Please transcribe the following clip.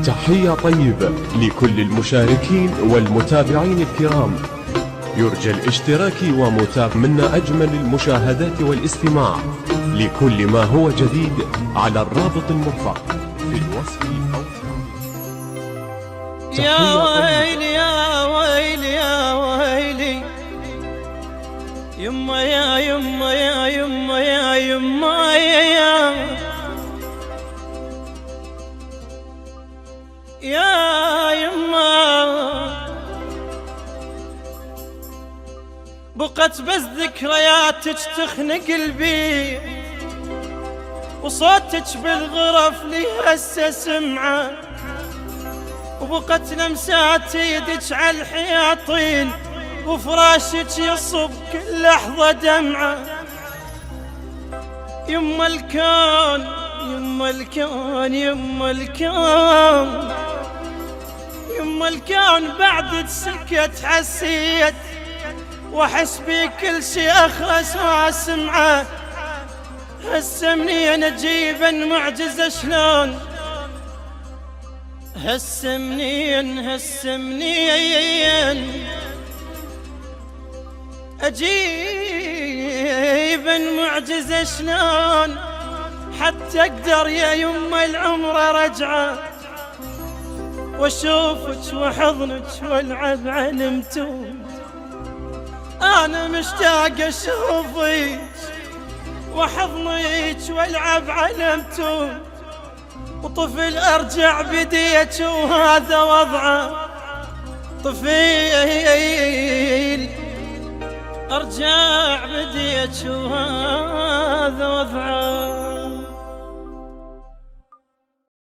تحية طيبة لكل المشاركين والمتابعين الكرام. يرجى الاشتراك ومتابعة منا أجمل المشاهدات والاستماع لكل ما هو جديد على الرابط المرفق في الوصف أو يا ويلي يا ويلي يا ويلي يما يا يما يا يما يا يما يا يما بقت بس ذكرياتك تخنق قلبي، وصوتك بالغرف لي هسه سمعه، وبقت لمسات يدك على الحياطين، وفراشك يصب كل لحظة دمعة. يما الكون يما الكون يما الكون يما الكون بعد سكت حسيت، واحس بي كل شي اخرس واسمعه. هسه منين اجيب المعجزة شلون؟ هسه منين اجيب المعجزة شلون حتى اقدر يا يما العمر رجعه، واشوفك وحضنك والعب علمتون. انا مشتاق اشوفك وحضنك والعب علمتون، وطفل ارجع بديك وهذا وضعه. طفيل ارجع بديك وهذا وضعه.